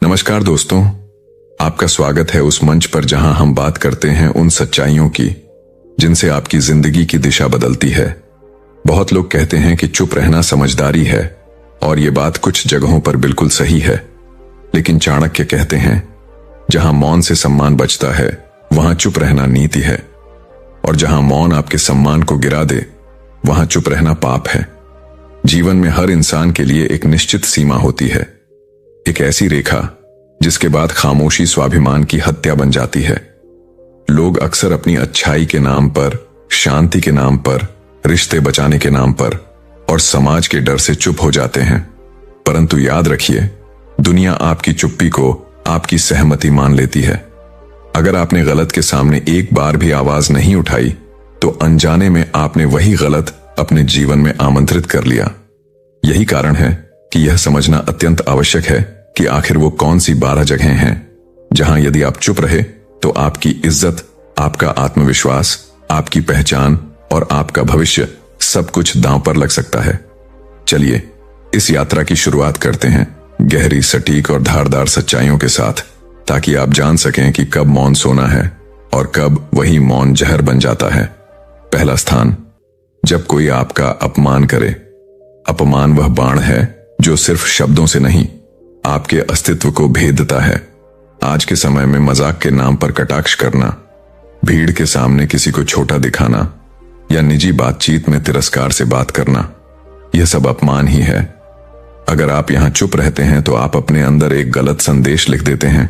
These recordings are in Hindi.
नमस्कार दोस्तों, आपका स्वागत है उस मंच पर जहां हम बात करते हैं उन सच्चाइयों की जिनसे आपकी जिंदगी की दिशा बदलती है। बहुत लोग कहते हैं कि चुप रहना समझदारी है और ये बात कुछ जगहों पर बिल्कुल सही है, लेकिन चाणक्य कहते हैं जहां मौन से सम्मान बचता है वहां चुप रहना नीति है, और जहां मौन आपके सम्मान को गिरा दे वहां चुप रहना पाप है। जीवन में हर इंसान के लिए एक निश्चित सीमा होती है, एक ऐसी रेखा जिसके बाद खामोशी स्वाभिमान की हत्या बन जाती है। लोग अक्सर अपनी अच्छाई के नाम पर, शांति के नाम पर, रिश्ते बचाने के नाम पर और समाज के डर से चुप हो जाते हैं। परंतु याद रखिए, दुनिया आपकी चुप्पी को आपकी सहमति मान लेती है। अगर आपने गलत के सामने एक बार भी आवाज नहीं उठाई तो अनजाने में आपने वही गलत अपने जीवन में आमंत्रित कर लिया। यही कारण है कि यह समझना अत्यंत आवश्यक है कि आखिर वो कौन सी 12 जगहें हैं जहां यदि आप चुप रहे तो आपकी इज्जत, आपका आत्मविश्वास, आपकी पहचान और आपका भविष्य सब कुछ दांव पर लग सकता है। चलिए इस यात्रा की शुरुआत करते हैं गहरी, सटीक और धारदार सच्चाइयों के साथ, ताकि आप जान सकें कि कब मौन सोना है और कब वही मौन जहर बन जाता है। पहला स्थान, जब कोई आपका अपमान करे। अपमान वह बाण है जो सिर्फ शब्दों से नहीं, आपके अस्तित्व को भेदता है। आज के समय में मजाक के नाम पर कटाक्ष करना, भीड़ के सामने किसी को छोटा दिखाना या निजी बातचीत में तिरस्कार से बात करना, यह सब अपमान ही है। अगर आप यहां चुप रहते हैं तो आप अपने अंदर एक गलत संदेश लिख देते हैं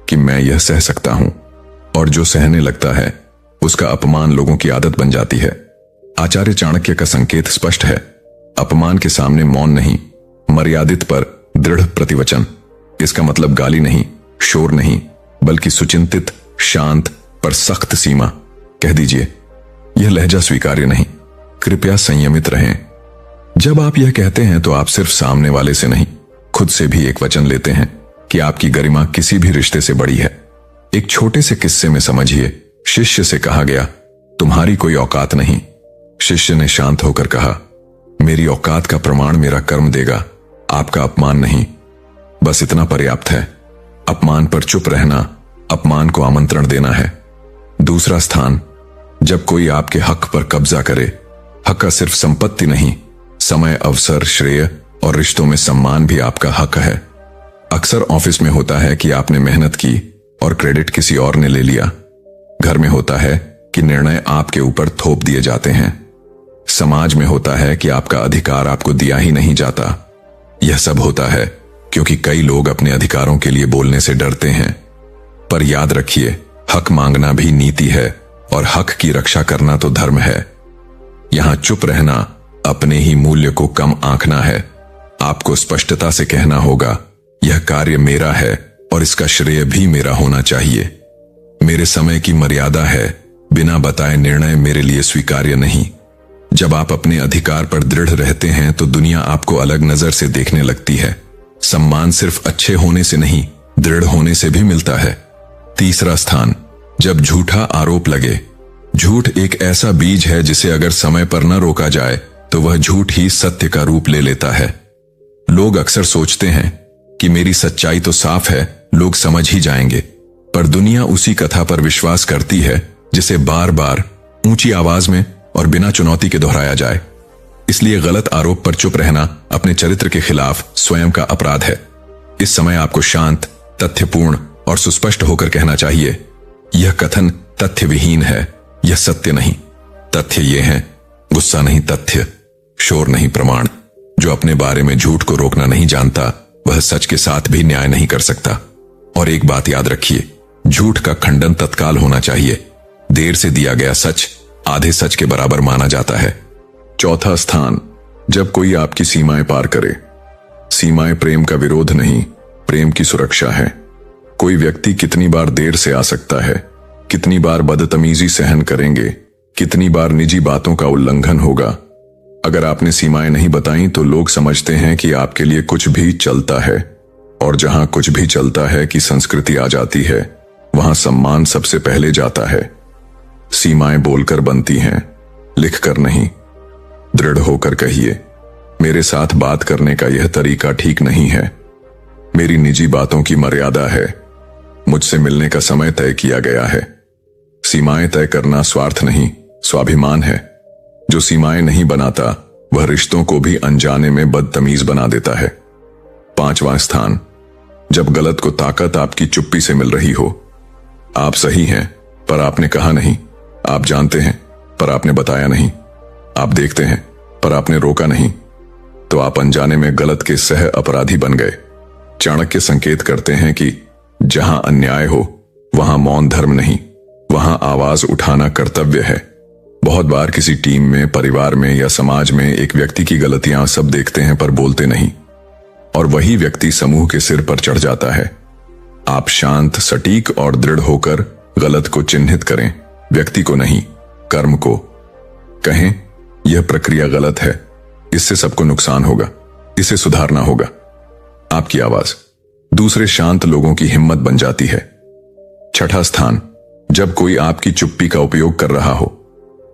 कि मैं यह सह सकता हूं, और जो सहने लगता है उसका अपमान लोगों की आदत बन जाती है। आचार्य चाणक्य का संकेत स्पष्ट है, अपमान के सामने मौन नहीं, मर्यादित पर दृढ़ प्रतिवचन। इसका मतलब गाली नहीं, शोर नहीं, बल्कि सुचिंतित, शांत पर सख्त सीमा। कह दीजिए, यह लहजा स्वीकार्य नहीं, कृपया संयमित रहें। जब आप यह कहते हैं तो आप सिर्फ सामने वाले से नहीं, खुद से भी एक वचन लेते हैं कि आपकी गरिमा किसी भी रिश्ते से बड़ी है। एक छोटे से किस्से में समझिए, शिष्य से कहा गया, तुम्हारी कोई औकात नहीं। शिष्य ने शांत होकर कहा, मेरी औकात का प्रमाण मेरा कर्म देगा, आपका अपमान नहीं। बस इतना पर्याप्त है। अपमान पर चुप रहना अपमान को आमंत्रण देना है। दूसरा स्थान, जब कोई आपके हक पर कब्जा करे। हक का सिर्फ संपत्ति नहीं, समय, अवसर, श्रेय और रिश्तों में सम्मान भी आपका हक है। अक्सर ऑफिस में होता है कि आपने मेहनत की और क्रेडिट किसी और ने ले लिया। घर में होता है कि निर्णय आपके ऊपर थोप दिए जाते हैं। समाज में होता है कि आपका अधिकार आपको दिया ही नहीं जाता। यह सब होता है क्योंकि कई लोग अपने अधिकारों के लिए बोलने से डरते हैं। पर याद रखिए, हक मांगना भी नीति है और हक की रक्षा करना तो धर्म है। यहां चुप रहना अपने ही मूल्य को कम आंकना है। आपको स्पष्टता से कहना होगा, यह कार्य मेरा है और इसका श्रेय भी मेरा होना चाहिए। मेरे समय की मर्यादा है, बिना बताए निर्णय मेरे लिए स्वीकार्य नहीं। जब आप अपने अधिकार पर दृढ़ रहते हैं तो दुनिया आपको अलग नजर से देखने लगती है। सम्मान सिर्फ अच्छे होने से नहीं, दृढ़ होने से भी मिलता है। तीसरा स्थान, जब झूठा आरोप लगे। झूठ एक ऐसा बीज है जिसे अगर समय पर न रोका जाए तो वह झूठ ही सत्य का रूप ले लेता है। लोग अक्सर सोचते हैं कि मेरी सच्चाई तो साफ है, लोग समझ ही जाएंगे, पर दुनिया उसी कथा पर विश्वास करती है जिसे बार बार ऊंची आवाज में और बिना चुनौती के दोहराया जाए। इसलिए गलत आरोप पर चुप रहना अपने चरित्र के खिलाफ स्वयं का अपराध है। इस समय आपको शांत, तथ्यपूर्ण और सुस्पष्ट होकर कहना चाहिए, यह कथन तथ्य विहीन है, यह सत्य नहीं। तथ्य ये है, गुस्सा नहीं तथ्य, शोर नहीं प्रमाण। जो अपने बारे में झूठ को रोकना नहीं जानता वह सच के साथ भी न्याय नहीं कर सकता। और एक बात याद रखिए, झूठ का खंडन तत्काल होना चाहिए। देर से दिया गया सच आधे सच के बराबर माना जाता है। चौथा स्थान, जब कोई आपकी सीमाएं पार करे। सीमाएं प्रेम का विरोध नहीं, प्रेम की सुरक्षा है। कोई व्यक्ति कितनी बार देर से आ सकता है, कितनी बार बदतमीजी सहन करेंगे, कितनी बार निजी बातों का उल्लंघन होगा। अगर आपने सीमाएं नहीं बताई तो लोग समझते हैं कि आपके लिए कुछ भी चलता है, और जहां कुछ भी चलता है कि संस्कृति आ जाती है, वहां सम्मान सबसे पहले जाता है। सीमाएं बोलकर बनती हैं, लिखकर नहीं। दृढ़ होकर कहिए, मेरे साथ बात करने का यह तरीका ठीक नहीं है। मेरी निजी बातों की मर्यादा है। मुझसे मिलने का समय तय किया गया है। सीमाएं तय करना स्वार्थ नहीं, स्वाभिमान है। जो सीमाएं नहीं बनाता वह रिश्तों को भी अनजाने में बदतमीज बना देता है। 5वां स्थान, जब गलत को ताकत आपकी चुप्पी से मिल रही हो। आप सही हैं पर आपने कहा नहीं। आप जानते हैं पर आपने बताया नहीं। आप देखते हैं पर आपने रोका नहीं। तो आप अनजाने में गलत के सह अपराधी बन गए। चाणक्य संकेत करते हैं कि जहां अन्याय हो वहां मौन धर्म नहीं, वहां आवाज उठाना कर्तव्य है। बहुत बार किसी टीम में, परिवार में या समाज में एक व्यक्ति की गलतियां सब देखते हैं पर बोलते नहीं, और वही व्यक्ति समूह के सिर पर चढ़ जाता है। आप शांत, सटीक और दृढ़ होकर गलत को चिन्हित करें, व्यक्ति को नहीं, कर्म को। कहें यह प्रक्रिया गलत है, इससे सबको नुकसान होगा, इसे सुधारना होगा। आपकी आवाज दूसरे शांत लोगों की हिम्मत बन जाती है। 6वां स्थान, जब कोई आपकी चुप्पी का उपयोग कर रहा हो।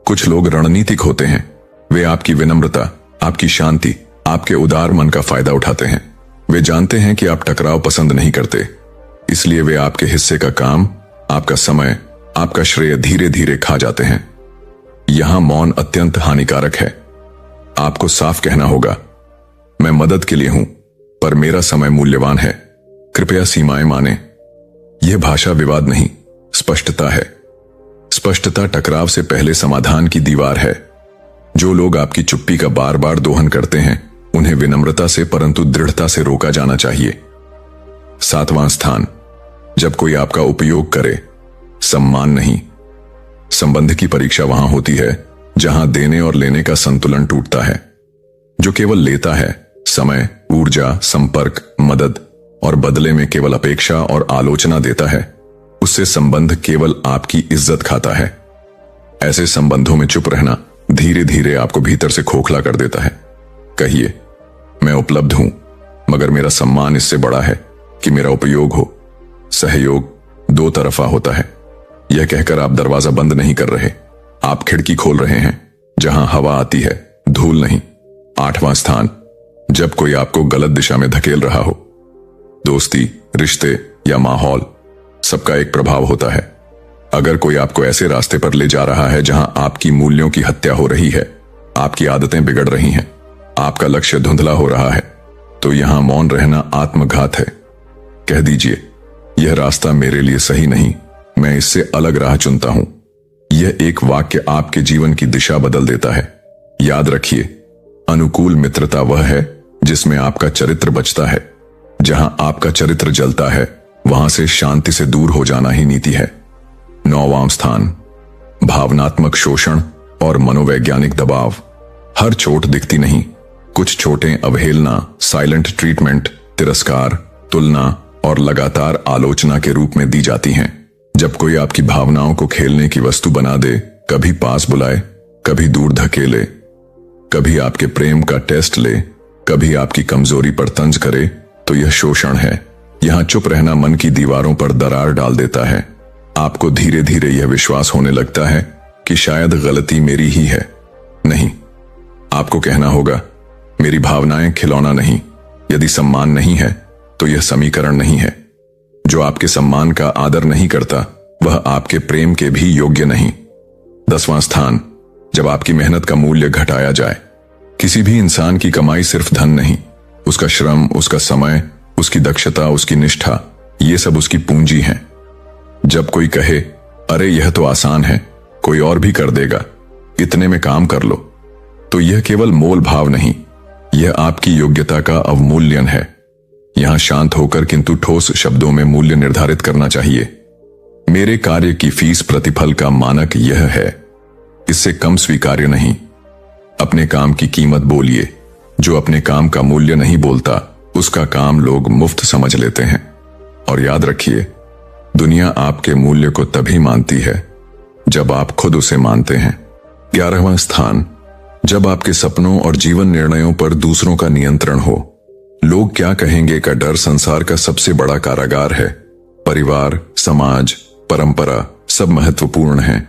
कुछ लोग रणनीतिक होते हैं। वे आपकी विनम्रता, आपकी शांति, आपके उदार मन का फायदा उठाते हैं। वे जानते हैं कि आप टकराव पसंद नहीं करते, इसलिए वे आपके हिस्से का काम, आपका समय, आपका श्रेय धीरे धीरे खा जाते हैं। यहां मौन अत्यंत हानिकारक है। आपको साफ कहना होगा, मैं मदद के लिए हूं पर मेरा समय मूल्यवान है, कृपया सीमाएं माने। यह भाषा विवाद नहीं, स्पष्टता है। स्पष्टता टकराव से पहले समाधान की दीवार है। जो लोग आपकी चुप्पी का बार बार दोहन करते हैं उन्हें विनम्रता से परंतु दृढ़ता से रोका जाना चाहिए। 7वां स्थान, जब कोई आपका उपयोग करे, सम्मान नहीं। संबंध की परीक्षा वहां होती है जहां देने और लेने का संतुलन टूटता है। जो केवल लेता है, समय, ऊर्जा, संपर्क, मदद, और बदले में केवल अपेक्षा और आलोचना देता है, उससे संबंध केवल आपकी इज्जत खाता है। ऐसे संबंधों में चुप रहना धीरे धीरे आपको भीतर से खोखला कर देता है। कहिए, मैं उपलब्ध हूं मगर मेरा सम्मान इससे बड़ा है कि मेरा उपयोग हो। सहयोग 2 तरफा होता है। यह कहकर आप दरवाजा बंद नहीं कर रहे, आप खिड़की खोल रहे हैं जहां हवा आती है, धूल नहीं। 8वां स्थान, जब कोई आपको गलत दिशा में धकेल रहा हो। दोस्ती, रिश्ते या माहौल, सबका एक प्रभाव होता है। अगर कोई आपको ऐसे रास्ते पर ले जा रहा है जहां आपकी मूल्यों की हत्या हो रही है, आपकी आदतें बिगड़ रही हैं, आपका लक्ष्य धुंधला हो रहा है, तो यहां मौन रहना आत्मघात है। कह दीजिए, यह रास्ता मेरे लिए सही नहीं, मैं इससे अलग राह चुनता हूं। यह एक वाक्य आपके जीवन की दिशा बदल देता है। याद रखिए, अनुकूल मित्रता वह है जिसमें आपका चरित्र बचता है। जहां आपका चरित्र जलता है वहां से शांति से दूर हो जाना ही नीति है। 9वां स्थान, भावनात्मक शोषण और मनोवैज्ञानिक दबाव। हर चोट दिखती नहीं, कुछ चोटें अवहेलना, साइलेंट ट्रीटमेंट, तिरस्कार, तुलना और लगातार आलोचना के रूप में दी जाती हैं। जब कोई आपकी भावनाओं को खेलने की वस्तु बना दे, कभी पास बुलाए, कभी दूर धकेले, कभी आपके प्रेम का टेस्ट ले, कभी आपकी कमजोरी पर तंज करे, तो यह शोषण है। यहां चुप रहना मन की दीवारों पर दरार डाल देता है। आपको धीरे धीरे यह विश्वास होने लगता है कि शायद गलती मेरी ही है। नहीं, आपको कहना होगा, मेरी भावनाएं खिलौना नहीं। यदि सम्मान नहीं है तो यह समीकरण नहीं है। जो आपके सम्मान का आदर नहीं करता वह आपके प्रेम के भी योग्य नहीं। 10वां स्थान, जब आपकी मेहनत का मूल्य घटाया जाए। किसी भी इंसान की कमाई सिर्फ धन नहीं, उसका श्रम, उसका समय, उसकी दक्षता, उसकी निष्ठा, ये सब उसकी पूंजी हैं। जब कोई कहे, अरे यह तो आसान है, कोई और भी कर देगा, इतने में काम कर लो, तो यह केवल मोल भाव नहीं, यह आपकी योग्यता का अवमूल्यन है। यहां शांत होकर किंतु ठोस शब्दों में मूल्य निर्धारित करना चाहिए। मेरे कार्य की फीस प्रतिफल का मानक यह है, इससे कम स्वीकार्य नहीं। अपने काम की कीमत बोलिए। जो अपने काम का मूल्य नहीं बोलता उसका काम लोग मुफ्त समझ लेते हैं। और याद रखिए, दुनिया आपके मूल्य को तभी मानती है जब आप खुद उसे मानते हैं। 11वां स्थान, जब आपके सपनों और जीवन निर्णयों पर दूसरों का नियंत्रण हो। लोग क्या कहेंगे का डर संसार का सबसे बड़ा कारागार है। परिवार, समाज, परंपरा सब महत्वपूर्ण हैं,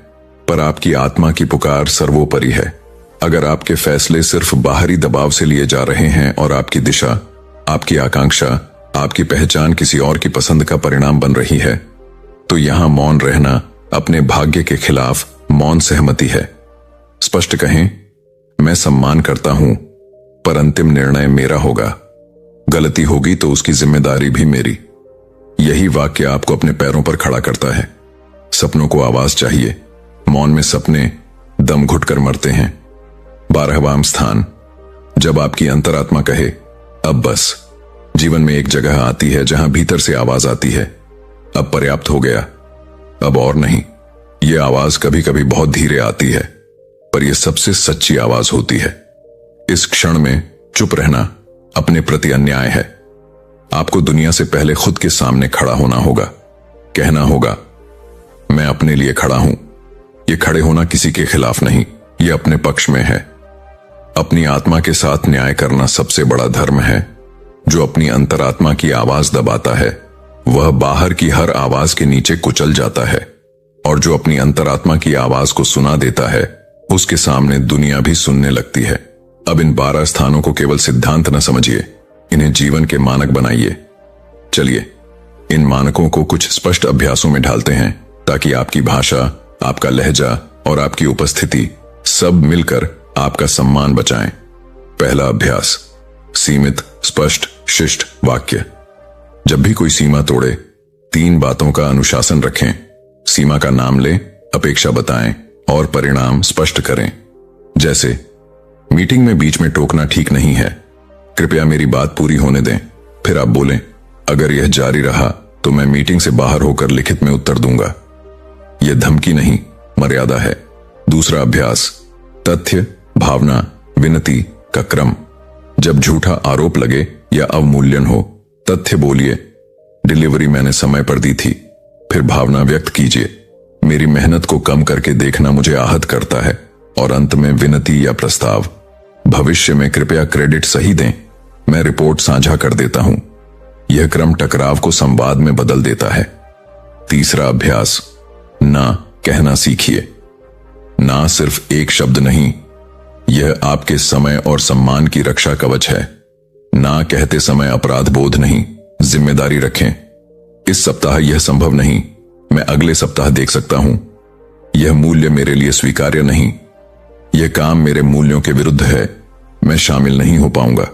पर आपकी आत्मा की पुकार सर्वोपरि है। अगर आपके फैसले सिर्फ बाहरी दबाव से लिए जा रहे हैं और आपकी दिशा, आपकी आकांक्षा, आपकी पहचान किसी और की पसंद का परिणाम बन रही है, तो यहां मौन रहना अपने भाग्य के खिलाफ मौन सहमति है। स्पष्ट कहें, मैं सम्मान करता हूं, पर अंतिम निर्णय मेरा होगा। गलती होगी तो उसकी जिम्मेदारी भी मेरी। यही वाक्य आपको अपने पैरों पर खड़ा करता है। सपनों को आवाज चाहिए, मौन में सपने दम घुटकर मरते हैं। 12वां स्थान, जब आपकी अंतरात्मा कहे अब बस। जीवन में एक जगह आती है जहां भीतर से आवाज आती है, अब पर्याप्त हो गया, अब और नहीं। यह आवाज कभी कभी बहुत धीरे आती है, पर यह सबसे सच्ची आवाज होती है। इस क्षण में चुप रहना अपने प्रति अन्याय है। आपको दुनिया से पहले खुद के सामने खड़ा होना होगा। कहना होगा, मैं अपने लिए खड़ा हूं। यह खड़े होना किसी के खिलाफ नहीं, यह अपने पक्ष में है। अपनी आत्मा के साथ न्याय करना सबसे बड़ा धर्म है। जो अपनी अंतरात्मा की आवाज दबाता है, वह बाहर की हर आवाज के नीचे कुचल जाता है, और जो अपनी अंतरात्मा की आवाज को सुना देता है, उसके सामने दुनिया भी सुनने लगती है। अब इन 12 स्थानों को केवल सिद्धांत न समझिए, इन्हें जीवन के मानक बनाइए। चलिए इन मानकों को कुछ स्पष्ट अभ्यासों में ढालते हैं, ताकि आपकी भाषा, आपका लहजा और आपकी उपस्थिति सब मिलकर आपका सम्मान बचाएं। पहला अभ्यास, सीमित, स्पष्ट, शिष्ट वाक्य। जब भी कोई सीमा तोड़े, 3 बातों का अनुशासन रखें। सीमा का नाम लें, अपेक्षा बताएं और परिणाम स्पष्ट करें। जैसे, मीटिंग में बीच में टोकना ठीक नहीं है, कृपया मेरी बात पूरी होने दें। फिर आप बोलें, अगर यह जारी रहा तो मैं मीटिंग से बाहर होकर लिखित में उत्तर दूंगा। यह धमकी नहीं, मर्यादा है। दूसरा अभ्यास, तथ्य, भावना, विनती का क्रम। जब झूठा आरोप लगे या अवमूल्यन हो, तथ्य बोलिए, डिलीवरी मैंने समय पर दी थी। फिर भावना व्यक्त कीजिए, मेरी मेहनत को कम करके देखना मुझे आहत करता है। और अंत में विनती या प्रस्ताव, भविष्य में कृपया क्रेडिट सही दें, मैं रिपोर्ट साझा कर देता हूं। यह क्रम टकराव को संवाद में बदल देता है। तीसरा अभ्यास, ना कहना सीखिए। ना सिर्फ एक शब्द नहीं, यह आपके समय और सम्मान की रक्षा कवच है। ना कहते समय अपराध बोध नहीं, जिम्मेदारी रखें। इस सप्ताह यह संभव नहीं, मैं अगले सप्ताह देख सकता हूं। यह मूल्य मेरे लिए स्वीकार्य नहीं, यह काम मेरे मूल्यों के विरुद्ध है, मैं शामिल नहीं हो पाऊंगा।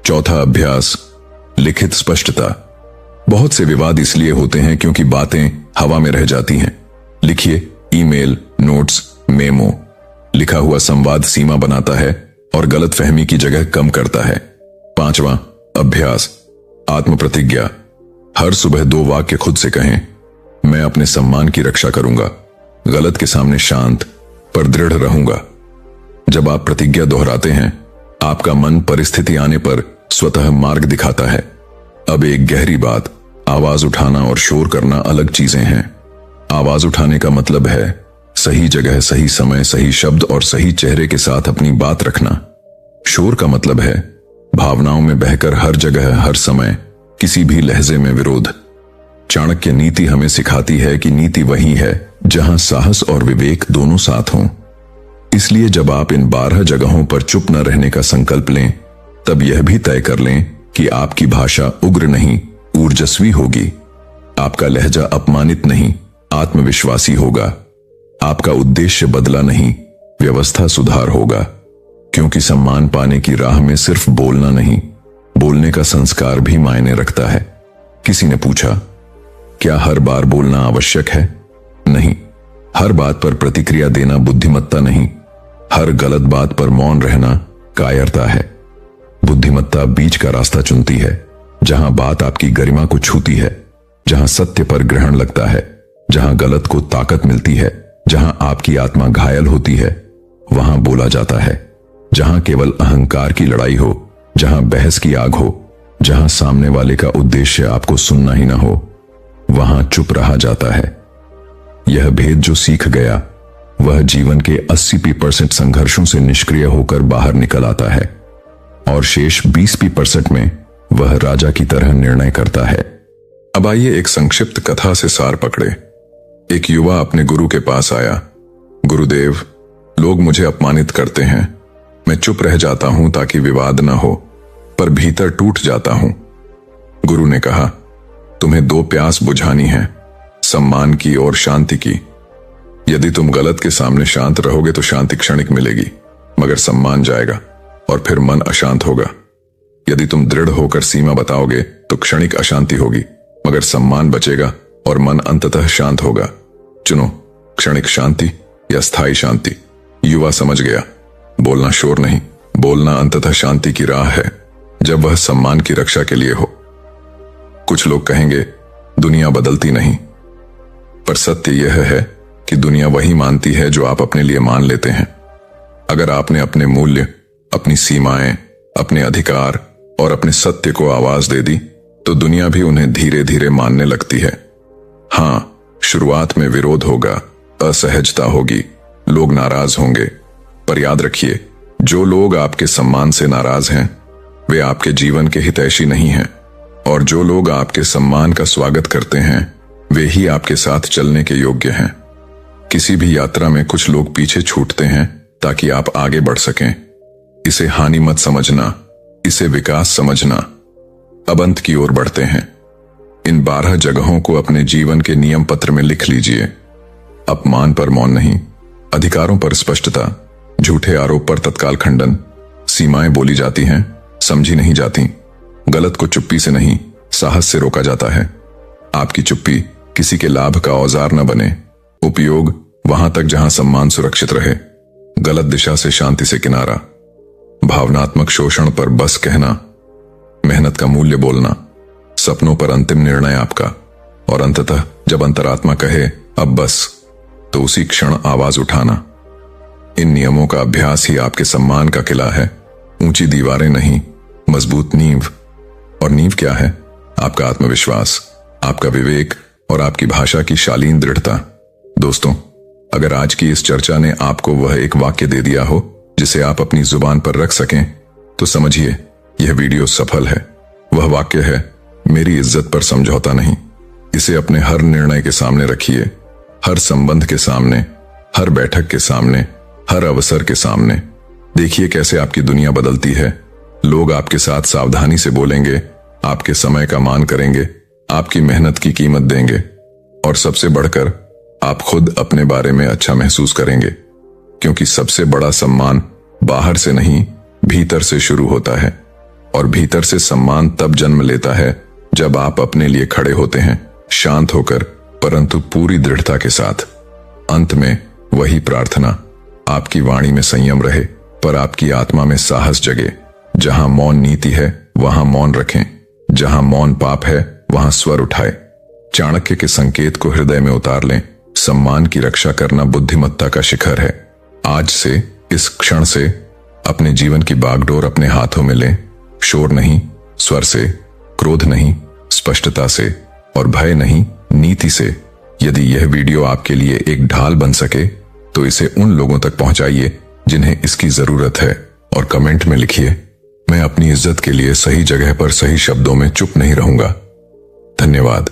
चौथा अभ्यास, लिखित स्पष्टता। बहुत से विवाद इसलिए होते हैं क्योंकि बातें हवा में रह जाती हैं। लिखिए, ईमेल, नोट्स, मेमो। लिखा हुआ संवाद सीमा बनाता है और गलतफहमी की जगह कम करता है। 5वां अभ्यास, आत्म प्रतिज्ञा। हर सुबह 2 वाक्य खुद से कहें, मैं अपने सम्मान की रक्षा करूंगा, गलत के सामने शांत पर दृढ़ रहूंगा। जब आप प्रतिज्ञा दोहराते हैं, आपका मन परिस्थिति आने पर स्वतः मार्ग दिखाता है। अब एक गहरी बात, आवाज उठाना और शोर करना अलग चीजें हैं। आवाज उठाने का मतलब है सही जगह, सही समय, सही शब्द और सही चेहरे के साथ अपनी बात रखना। शोर का मतलब है भावनाओं में बहकर हर जगह, हर समय, किसी भी लहजे में विरोध। चाणक्य नीति हमें सिखाती है कि नीति वही है जहां साहस और विवेक दोनों साथ हों। इसलिए जब आप इन 12 जगहों पर चुप न रहने का संकल्प लें, तब यह भी तय कर लें कि आपकी भाषा उग्र नहीं, ऊर्जस्वी होगी। आपका लहजा अपमानित नहीं, आत्मविश्वासी होगा। आपका उद्देश्य बदला नहीं, व्यवस्था सुधार होगा। क्योंकि सम्मान पाने की राह में सिर्फ बोलना नहीं, बोलने का संस्कार भी मायने रखता है। किसी ने पूछा, क्या हर बार बोलना आवश्यक है? नहीं। हर बात पर प्रतिक्रिया देना बुद्धिमत्ता नहीं, हर गलत बात पर मौन रहना कायरता है। बुद्धिमत्ता बीच का रास्ता चुनती है, जहां बात आपकी गरिमा को छूती है, जहां सत्य पर ग्रहण लगता है, जहां गलत को ताकत मिलती है, जहां आपकी आत्मा घायल होती है, वहां बोला जाता है। जहां केवल अहंकार की लड़ाई हो, जहां बहस की आग हो, जहां सामने वाले का उद्देश्य आपको सुनना ही ना हो, वहां चुप रहा जाता है। यह भेद जो सीख गया, वह जीवन के 80% संघर्षों से निष्क्रिय होकर बाहर निकल आता है, और शेष 20% में वह राजा की तरह निर्णय करता है। अब आइए एक संक्षिप्त कथा से सार पकड़े। एक युवा अपने गुरु के पास आया। गुरुदेव, लोग मुझे अपमानित करते हैं, मैं चुप रह जाता हूं ताकि विवाद न हो, पर भीतर टूट जाता हूं। गुरु ने कहा, तुम्हें दो प्यास बुझानी है, सम्मान की और शांति की। यदि तुम गलत के सामने शांत रहोगे तो शांति क्षणिक मिलेगी, मगर सम्मान जाएगा और फिर मन अशांत होगा। यदि तुम दृढ़ होकर सीमा बताओगे तो क्षणिक अशांति होगी, मगर सम्मान बचेगा और मन अंततः शांत होगा। चुनो, क्षणिक शांति या स्थायी शांति। युवा समझ गया, बोलना शोर नहीं, बोलना अंततः शांति की राह है, जब वह सम्मान की रक्षा के लिए हो। कुछ लोग कहेंगे दुनिया बदलती नहीं, पर सत्य यह है कि दुनिया वही मानती है जो आप अपने लिए मान लेते हैं। अगर आपने अपने मूल्य, अपनी सीमाएं, अपने अधिकार और अपने सत्य को आवाज दे दी तो दुनिया भी उन्हें धीरे धीरे मानने लगती है। हां, शुरुआत में विरोध होगा, असहजता होगी, लोग नाराज होंगे, पर याद रखिए, जो लोग आपके सम्मान से नाराज हैं वे आपके जीवन के हितैषी नहीं हैं, और जो लोग आपके सम्मान का स्वागत करते हैं वे ही आपके साथ चलने के योग्य हैं। किसी भी यात्रा में कुछ लोग पीछे छूटते हैं ताकि आप आगे बढ़ सकें। इसे हानि मत समझना, इसे विकास समझना। अब अंत की ओर बढ़ते हैं। इन 12 जगहों को अपने जीवन के नियम पत्र में लिख लीजिए। अपमान पर मौन नहीं, अधिकारों पर स्पष्टता, झूठे आरोप पर तत्काल खंडन, सीमाएं बोली जाती हैं, समझी नहीं जाती, गलत को चुप्पी से नहीं, साहस से रोका जाता है। आपकी चुप्पी किसी के लाभ का औजार न बने। उपयोग वहां तक जहां सम्मान सुरक्षित रहे, गलत दिशा से शांति से किनारा। भावनात्मक शोषण पर बस कहना, मेहनत का मूल्य बोलना, सपनों पर अंतिम निर्णय आपका, और अंततः जब अंतरात्मा कहे अब बस, तो उसी क्षण आवाज उठाना। इन नियमों का अभ्यास ही आपके सम्मान का किला है, ऊंची दीवारें नहीं, मजबूत नींव। और नींव क्या है? आपका आत्मविश्वास, आपका विवेक और आपकी भाषा की शालीन दृढ़ता। दोस्तों, अगर आज की इस चर्चा ने आपको वह एक वाक्य दे दिया हो जिसे आप अपनी जुबान पर रख सकें, तो समझिए यह वीडियो सफल है। वह वाक्य है, मेरी इज्जत पर समझौता नहीं। इसे अपने हर निर्णय के सामने रखिए, हर संबंध के सामने, हर बैठक के सामने, हर अवसर के सामने। देखिए कैसे आपकी दुनिया बदलती है। लोग आपके साथ सावधानी से बोलेंगे, आपके समय का मान करेंगे, आपकी मेहनत की कीमत देंगे, और सबसे बढ़कर आप खुद अपने बारे में अच्छा महसूस करेंगे, क्योंकि सबसे बड़ा सम्मान बाहर से नहीं, भीतर से शुरू होता है। और भीतर से सम्मान तब जन्म लेता है जब आप अपने लिए खड़े होते हैं, शांत होकर परंतु पूरी दृढ़ता के साथ। अंत में वही प्रार्थना, आपकी वाणी में संयम रहे पर आपकी आत्मा में साहस जगे। जहां मौन नीति है वहां मौन रखें, जहां मौन पाप है वहां स्वर उठाए। चाणक्य के संकेत को हृदय में उतार लें, सम्मान की रक्षा करना बुद्धिमत्ता का शिखर है। आज से, इस क्षण से अपने जीवन की बागडोर अपने हाथों में लें। शोर नहीं, स्वर से, क्रोध नहीं, स्पष्टता से, और भय नहीं, नीति से। यदि यह वीडियो आपके लिए एक ढाल बन सके तो इसे उन लोगों तक पहुंचाइए जिन्हें इसकी जरूरत है, और कमेंट में लिखिए, मैं अपनी इज्जत के लिए सही जगह पर सही शब्दों में चुप नहीं रहूंगा। धन्यवाद।